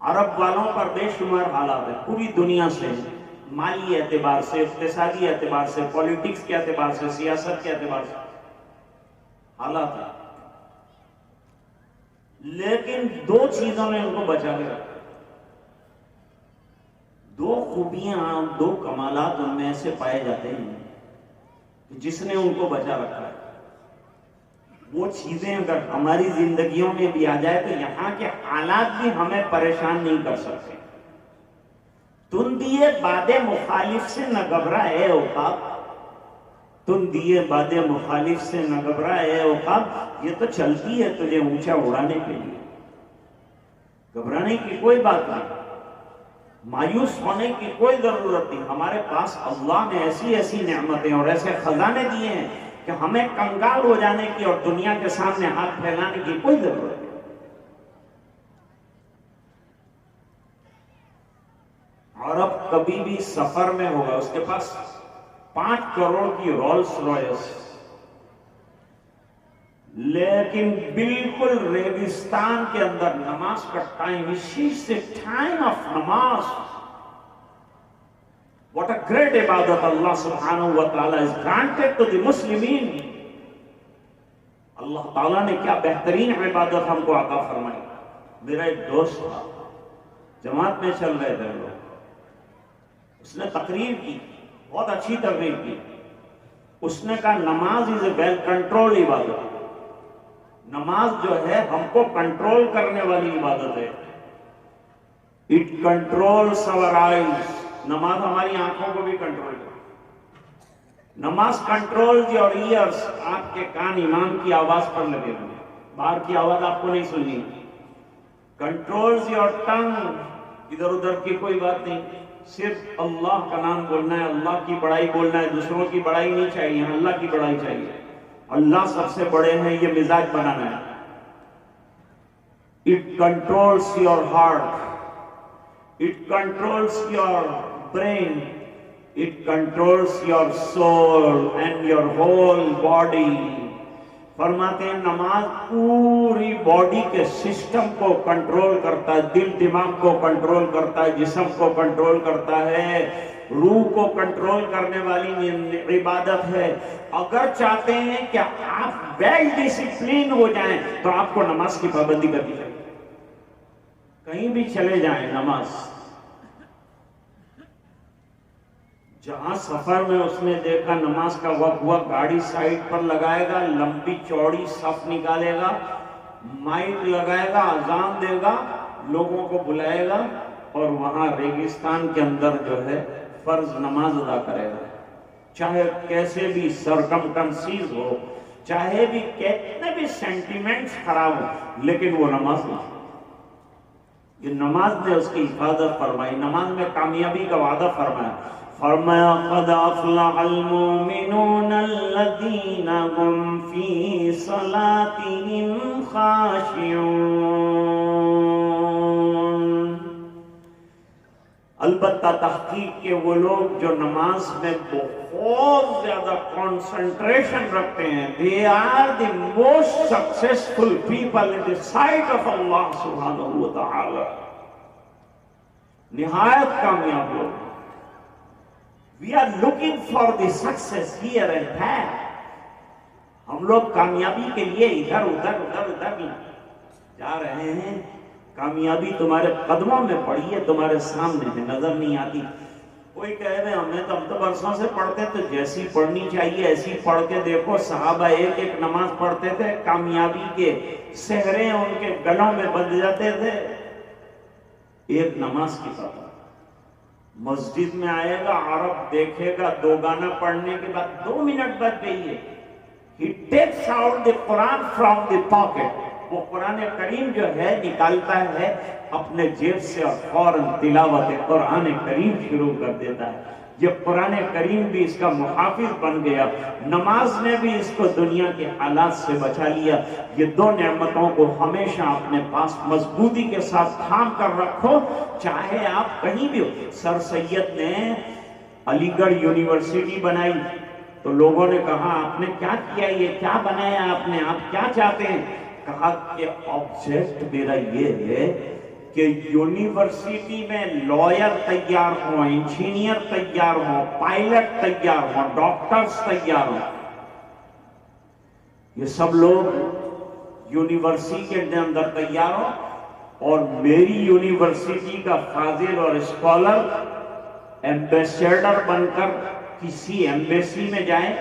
عرب والوں پر بے شمار حالات ہیں، پوری دنیا سے، مالی اعتبار سے، اقتصادی اعتبار سے، پولیٹکس کے اعتبار سے، سیاست کے اعتبار سے حالات ہیں، لیکن دو چیزوں نے ان کو بچا کے رکھا، دو خوبیاں، دو کمالات ان میں ایسے پائے جاتے ہیں جس نے ان کو بچا رکھا ہے۔ وہ چیزیں اگر ہماری زندگیوں میں بھی آ جائے تو یہاں کے حالات بھی ہمیں پریشان نہیں کر سکتے۔ تم دیے باد مخالف سے نہ گھبرائے عقاب، تم دیے باد مخالف سے نہ گھبرائے عقاب، یہ تو چلتی ہے تجھے اونچا اڑانے کے لیے، گھبرانے کی کوئی بات نہیں، مایوس ہونے کی کوئی ضرورت نہیں۔ ہمارے پاس اللہ نے ایسی ایسی نعمتیں اور ایسے خزانے دیے ہیں کہ ہمیں کنگال ہو جانے کی اور دنیا کے سامنے ہاتھ پھیلانے کی کوئی ضرورت نہیں۔ اور اب کبھی بھی سفر میں ہوگا، اس کے پاس 5 کروڑ کی رولس رائس، لیکن بالکل ریگستان کے اندر نماز کا ٹائم، ٹائم آف نماز. What a great عبادت اللہ سبحانہ و تعالیٰ is granted to the مسلمین. اللہ تعالیٰ نے کیا بہترین عبادت ہم کو عطا فرمائی. میرا ایک دوست تھا، جماعت میں چل رہے تھے لوگ، اس نے تقریر کی، بہت اچھی تقریر کی. اس نے کہا نماز از اے ویل کنٹرول عبادت. نماز جو ہے ہم کو کنٹرول کرنے والی عبادت ہے. It controls our eyes. نماز ہماری آنکھوں کو بھی کنٹرول کرے. نماز کنٹرولز یور ایئرز. آپ کے کان امام کی آواز پر لگے ہوئے، باہر کی آواز آپ کو نہیں سننی. Controls your tongue. ادھر ادھر کی کوئی بات نہیں، صرف اللہ کا نام بولنا ہے، اللہ کی بڑائی بولنا ہے. دوسروں کی بڑائی نہیں چاہیے، اللہ کی بڑائی چاہیے. اللہ سب سے بڑے ہیں، یہ مزاج بنانا ہے. It controls your heart. It controls your brain. It controls your soul and your whole body. فرماتے ہیں نماز پوری باڈی کے سسٹم کو کنٹرول کرتا ہے، دل دماغ کو کنٹرول کرتا ہے، جسم کو کنٹرول کرتا ہے، روح کو کنٹرول کرنے والی عبادت ہے. اگر چاہتے ہیں کہ آپ ویل ڈسپلین ہو جائیں تو آپ کو نماز کی پابندی کرنی چاہیے. کہیں بھی چلے جائیں، نماز. جہاں سفر میں اس نے دیکھا نماز کا وقت ہوا، گاڑی سائڈ پر لگائے گا، لمبی چوڑی صف نکالے گا، مائک لگائے گا، اذان دے گا، لوگوں کو بلائے گا، اور وہاں ریگستان کے اندر جو ہے فرض نماز ادا کرے گا. چاہے کیسے بھی سرکمٹنسیز ہو، چاہے بھی کتنے بھی سینٹیمنٹس خراب ہو، لیکن وہ نماز نہیں. یہ نماز نے اس کی حفاظت فرمائی، نماز میں کامیابی کا وعدہ فرمایا. فرمایا قد افلح المؤمنون الذین هم فی صلاتهم خاشعون. البتہ تحقیق کے وہ لوگ جو نماز میں بہت زیادہ کنسنٹریشن رکھتے ہیں، they are the most successful people in the sight of Allah سبحانہ و تعالی. نہایت کامیاب لوگ. We are looking for the success here and there. ہم لوگ کامیابی کے لیے ادھر ادھر جا رہے ہیں. کامیابی تمہارے قدموں میں پڑی ہے، تمہارے سامنے ہے، نظر نہیں آتی. کوئی کہہ رہے ہم تو برسوں سے پڑھتے تو جیسی پڑھنی چاہیے ایسی پڑھ کے دیکھو. صحابہ ایک ایک نماز پڑھتے تھے، کامیابی کے سہرے ان کے گلوں میں بندھ جاتے تھے. ایک نماز کی طرح مسجد میں آئے گا، عرب دیکھے گا 2 گانا پڑھنے کے بعد 2 منٹ بچ گئی ہے. He takes out the Quran from the pocket. وہ قرآن کریم جو ہے نکالتا ہے اپنے جیب سے اور فوراً تلاوت قرآن کریم شروع کر دیتا ہے. یہ قرآن کریم بھی اس کا محافظ بن گیا. نماز نے بھی اس کو دنیا کے حالات سے بچا لیا. یہ 2 نعمتوں کو ہمیشہ اپنے پاس مضبوطی کے ساتھ تھام کر رکھو، چاہے آپ کہیں بھی ہو. سر سید نے علی گڑھ یونیورسٹی بنائی تو لوگوں نے کہا آپ نے کیا کیا، یہ کیا بنایا آپ نے، آپ کیا چاہتے ہیں؟ کہا کہ آبجیکٹ میرا یہ ہے کہ یونیورسٹی میں لائر تیار ہوں، انجینئر تیار ہوں، پائلٹ تیار ہوں، ڈاکٹرز تیار ہوں. یہ سب لوگ یونیورسٹی کے اندر تیار ہوں، اور میری یونیورسٹی کا فاضل اور اسکالر ایمبیسیڈر بن کر کسی ایمبیسی میں جائیں،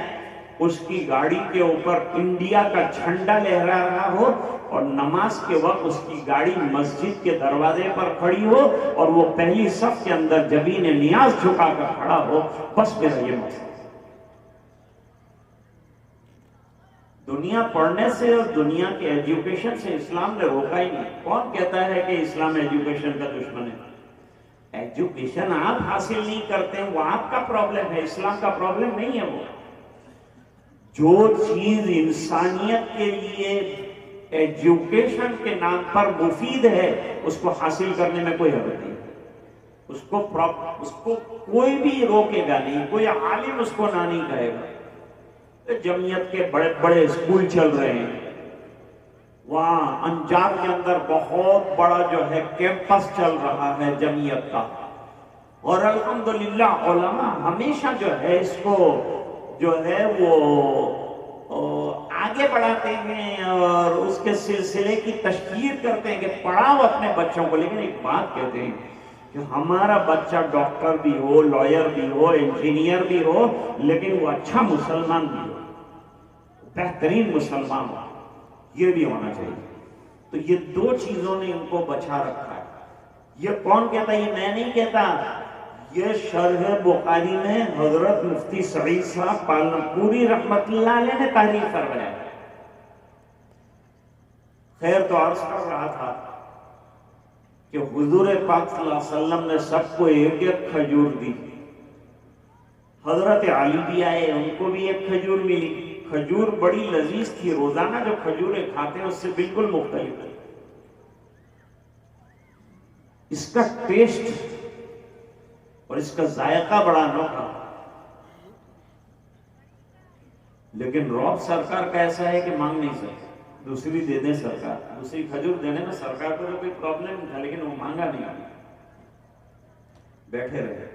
اس کی گاڑی کے اوپر انڈیا کا جھنڈا لہرا رہا ہو، اور نماز کے وقت اس کی گاڑی مسجد کے دروازے پر کھڑی ہو اور وہ پہلی صف کے اندر جبین نیاز جھکا کر کھڑا ہو. بس میرا یہ مقصد. دنیا پڑھنے سے اور دنیا کے ایجوکیشن سے اسلام نے روکا ہی نہیں. کون کہتا ہے کہ اسلام ایجوکیشن کا دشمن ہے؟ ایجوکیشن آپ حاصل نہیں کرتے ہیں وہ آپ کا پرابلم ہے، اسلام کا پرابلم نہیں ہے. وہ جو چیز انسانیت کے لیے ایجوکیشن کے نام پر مفید ہے اس کو حاصل کرنے میں کوئی حرج نہیں. اس کو کوئی بھی روکے گا نہیں، کوئی عالم اس کو نہ نہیں کہے گا۔ جمعیت کے بڑے بڑے اسکول چل رہے ہیں، وہاں انجار کے اندر بہت بڑا جو ہے کیمپس چل رہا ہے جمعیت کا، اور الحمدللہ علماء ہمیشہ جو ہے اس کو جو ہے وہ آگے بڑھاتے ہیں اور اس کے سلسلے کی تشہیر کرتے ہیں کہ پڑھاؤ اپنے بچوں کو۔ لیکن ایک بات کہتے ہیں کہ ہمارا بچہ ڈاکٹر بھی ہو، لائر بھی ہو، انجینئر بھی ہو، لیکن وہ اچھا مسلمان بھی ہو، بہترین مسلمان ہو، یہ بھی ہونا چاہیے۔ تو یہ دو چیزوں نے ان کو بچا رکھا ہے۔ یہ کون کہتا ہے؟ یہ میں نہیں کہتا، یہ شرح بخاری میں حضرت مفتی سعید صاحب پالنپوری رحمت اللہ علیہ نے تحریر فرمایا ہے۔ خیر، تو عرض کر رہا تھا کہ حضور پاک صلی اللہ علیہ وسلم نے سب کو ایک ایک کھجور دی۔ حضرت علی بھی آئے، ان کو بھی ایک کھجور ملی۔ کھجور بڑی لذیذ تھی، روزانہ جو کھجوریں کھاتے ہیں اس سے بالکل مختلف ہے۔ اس کا ٹیسٹ اور اس کا ذائقہ بڑا انوکھا، لیکن رعب سرکار کا ایسا ہے کہ مانگ نہیں سکتے، دوسری دے دیں سرکار، دوسری کھجور دینے میں سرکار کو تو کوئی پرابلم نہیں تھا، لیکن وہ مانگا نہیں، بیٹھے رہے۔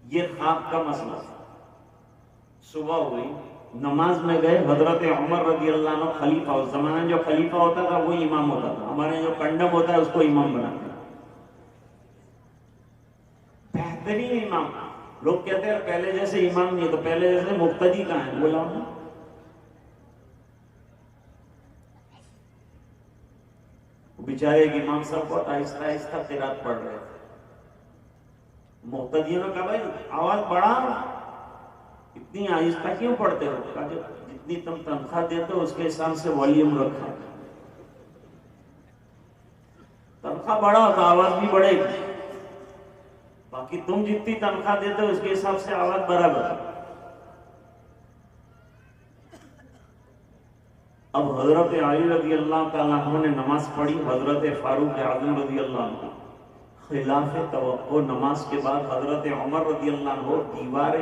یہ خواب کا مسئلہ تھا۔ صبح ہوئی، نماز میں گئے، حضرت عمر رضی اللہ عنہ خلیفہ، اس زمانے جو خلیفہ ہوتا تھا وہ امام ہوتا تھا، ہمارے جو کنڈم ہوتا ہے اس کو امام بناتے ہیں، بہترین امام۔ لوگ کہتے ہیں پہلے جیسے امام نہیں، تو پہلے جیسے مقتدی کہاں ہے؟ بولا ہوں، بیچارے ایک امام صاحب بہت آہستہ آہستہ قرات پڑھ رہے تھے، مقتدیوں نے کہا بھائی آواز بڑھا، اتنی آہستہ کیوں پڑھتے ہو؟ کہا کہ جتنی تم تنخواہ دیتے ہو اس کے حساب سے والیوم رکھا، تنخواہ بڑھا تو آواز بھی بڑھے گی، باقی تم جتنی تنخواہ دیتے ہو اس کے حساب سے آواز برابر۔ اب حضرت علی رضی اللہ تعالیٰ عنہ نے نماز پڑھی، حضرت فاروق اعظم رضی اللہ عنہ خلاف توقع نماز کے بعد حضرت عمر رضی اللہ عنہ دیوار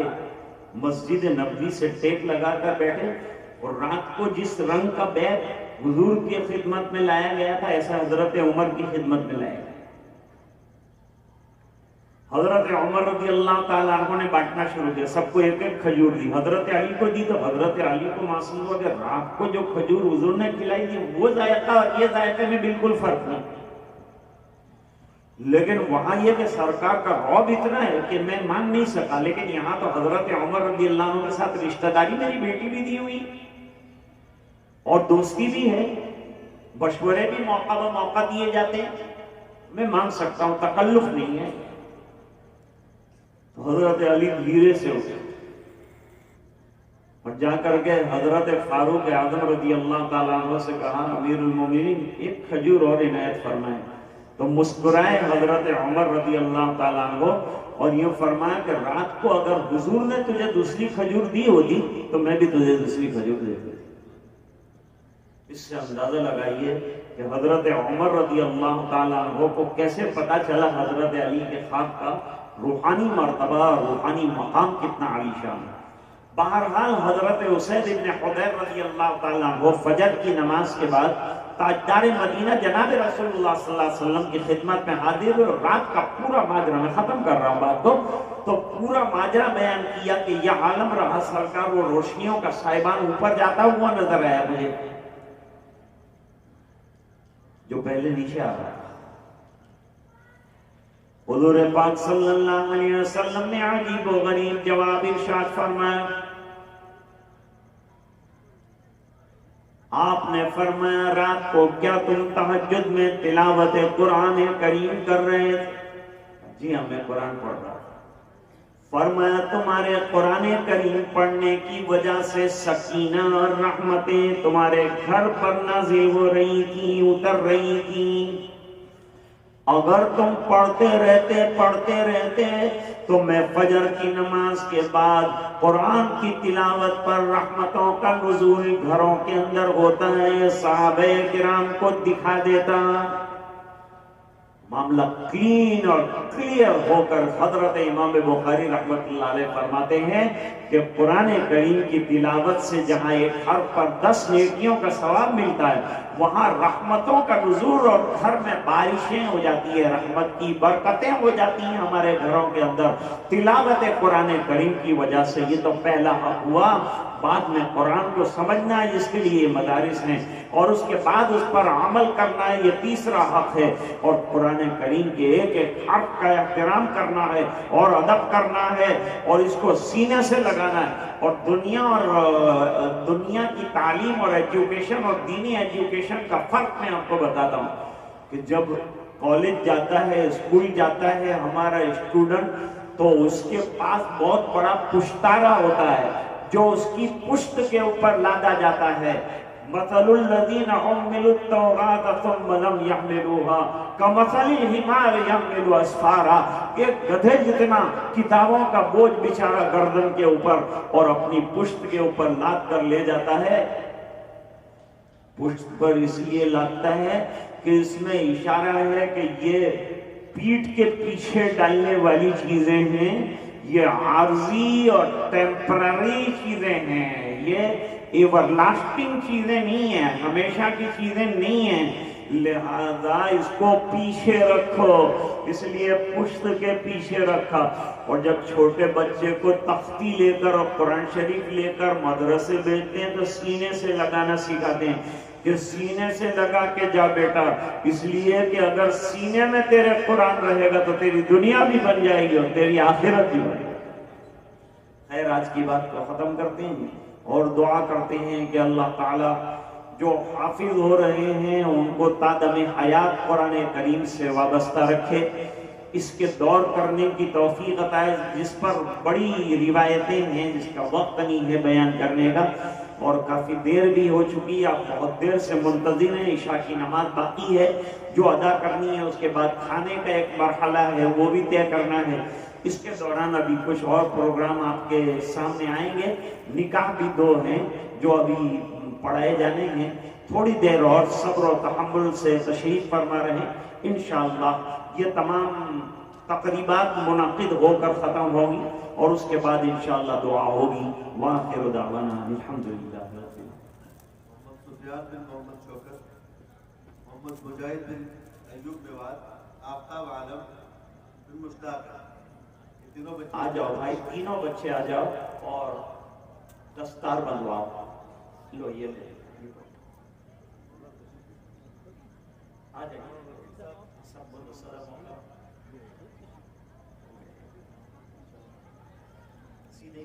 مسجد نبوی سے ٹیک لگا کر بیٹھے، اور رات کو جس رنگ کا بیگ حضور کی خدمت میں لایا گیا تھا ایسا حضرت عمر کی خدمت میں لایا گیا۔ حضرت عمر رضی اللہ تعالیٰ عنہ نے بانٹنا شروع کیا، سب کو ایک ایک کھجور دی، حضرت علی کو دی، تو حضرت علی کو محسوس ہوا کہ رات کو جو کھجور حضور نے کھلائی تھی وہ ذائقہ اور یہ ذائقے میں بالکل فرق نہیں، لیکن وہاں یہ کہ سرکار کا رعب اتنا ہے کہ میں مان نہیں سکا، لیکن یہاں تو حضرت عمر رضی اللہ عنہ کے ساتھ رشتہ داری میری بیٹی بھی دی ہوئی اور دوستی بھی ہے، مشورے بھی موقع بہ موقع دیے جاتے ہیں، میں مان سکتا ہوں، تکلف نہیں ہے۔ حضرت علی دھیرے سے اٹھے اور جا کر کے حضرت فاروق اعظم رضی اللہ تعالیٰ عنہ سے کہا امیر المومنین ایک کھجور اور عنایت فرمائیں، تو مسکرائے حضرت عمر رضی اللہ تعالیٰ عنہ اور یہ فرمایا کہ رات کو اگر حضور نے تجھے دوسری کھجور دی ہوتی تو میں بھی تجھے دوسری کھجور دیتا۔ اس سے اندازہ لگائیے کہ حضرت عمر رضی اللہ تعالیٰ عنہ کو کیسے پتا چلا حضرت علی کے خواب کا روحانی مرتبہ، روحانی مقام کتنا عالی شان ہے۔ بہرحال حضرت اسید بن حضیر رضی اللہ تعالیٰ عنہ فجر کی نماز کے بعد تاجدار مدینہ جناب رسول اللہ صلی اللہ علیہ وسلم کی خدمت میں حاضر ہوئے، اور رات کا پورا ماجرا، میں ختم کر رہا ہوں بات کو، تو پورا ماجرا بیان کیا کہ یہ عالم رہا سرکار، وہ روشنیوں کا سائبان اوپر جاتا ہوا نظر آیا مجھے جو پہلے نیچے آ رہا تھا۔ حضور پاک صلی اللہ علیہ وسلم نے عجیب و غریب جواب ارشاد فرمایا۔ آپ نے فرمایا رات کو کیا تم تہجد میں تلاوت قرآن کریم کر رہے تھے؟ جی ہاں، میں قرآن پڑھ رہا تھا۔ فرمایا تمہارے قرآن کریم پڑھنے کی وجہ سے سکینہ اور رحمتیں تمہارے گھر پر نازل ہو رہی تھیں، اتر رہی تھیں۔ اگر تم پڑھتے رہتے تو میں فجر کی نماز کے بعد قرآن کی تلاوت پر رحمتوں کا نزول گھروں کے اندر ہوتا ہے، صحابہ کرام کو دکھا دیتا۔ معاملہ کلین اور کلیئر ہو کر حضرت امام بخاری رحمۃ اللہ علیہ فرماتے ہیں کہ قرآن کریم کی تلاوت سے جہاں ایک حرف پر 10 نیکیوں کا ثواب ملتا ہے، وہاں رحمتوں کا نزول اور گھر میں بارشیں ہو جاتی ہے، رحمت کی برکتیں ہو جاتی ہیں ہمارے گھروں کے اندر تلاوت قرآن کریم کی وجہ سے۔ یہ تو پہلا حق ہوا۔ بعد میں قرآن کو سمجھنا ہے، جس کے لیے یہ مدارس ہیں، اور اس کے بعد اس پر عمل کرنا ہے، یہ تیسرا حق ہے۔ اور قرآن کریم کے ایک ایک حرف کا احترام کرنا ہے اور ادب کرنا ہے اور اس کو سینے سے لگانا ہے۔ اور دنیا کی تعلیم اور ایجوکیشن اور دینی ایجوکیشن کا فرق میں آپ کو بتاتا ہوں کہ جب کالج جاتا ہے، اسکول جاتا ہے ہمارا اسٹوڈنٹ، تو اس کے پاس بہت بڑا پشتارا ہوتا ہے جو اس کی پشت کے اوپر لادا جاتا ہے۔ مثل الذین حملوا التوراۃ ثم لم يحملوها کمثل الحمار يحمل اسفارا، کہ گدھے جتنا کتابوں کا بوجھ بیچارہ گردن کے اوپر اور اپنی پشت کے اوپر لاد کر لے جاتا ہے۔ پشت پر اس لیے لاتا ہے کہ اس میں اشارہ ہے کہ یہ پیٹھ کے پیچھے ڈالنے والی چیزیں ہیں، یہ عارضی اور ٹیمپرری چیزیں ہیں، یہ ایور لاسٹنگ چیزیں نہیں ہیں، ہمیشہ کی چیزیں نہیں ہیں، لہذا اس کو پیچھے رکھو۔ اس لیے پشت کے پیچھے رکھا۔ اور جب چھوٹے بچے کو تختی لے کر اور قرآن شریف لے کر مدرسے بھیجتے ہیں تو سینے سے لگانا سکھاتے ہیں کہ سینے سے لگا کے جا بیٹا، اس لیے کہ اگر سینے میں تیرے قرآن رہے گا تو تیری دنیا بھی بن جائے گی اور تیری آخرت بھی بن جائے گی۔ خیر، آج کی بات کو ختم کرتے ہیں اور دعا کرتے ہیں کہ اللہ تعالیٰ جو حافظ ہو رہے ہیں ان کو تا دم حیات قرآن کریم سے وابستہ رکھے، اس کے دور کرنے کی توفیق عطائے، جس پر بڑی روایتیں ہیں جس کا وقت نہیں ہے بیان کرنے کا، اور کافی دیر بھی ہو چکی، آپ بہت دیر سے منتظر ہیں، عشاء کی نماز باقی ہے جو ادا کرنی ہے، اس کے بعد کھانے کا ایک مرحلہ ہے وہ بھی طے کرنا ہے۔ اس کے دوران ابھی کچھ اور پروگرام آپ کے سامنے آئیں گے، نکاح بھی 2 ہیں جو ابھی پڑھائے جانے ہیں، تھوڑی دیر اور صبر و تحمل سے تشریف فرما رہے ہیں، انشاءاللہ یہ تمام تقریبات منعقد ہو کر ختم ہوگی اور اس کے بعد انشاءاللہ دعا ہوگی۔ وآخر دعوانا الحمدللہ۔ محمد سفیان بن محمد شوکت، محمد مجاہد بن ایوب میوات، آفتاب عالم بن مشتاق، یہ تینوں بچے آ جاؤ بھائی، تینوں بچے آ جاؤ اور دستار بندواؤ۔ لو یہ لے آ جائیں، سب بولو سلام علیکم، سیدھے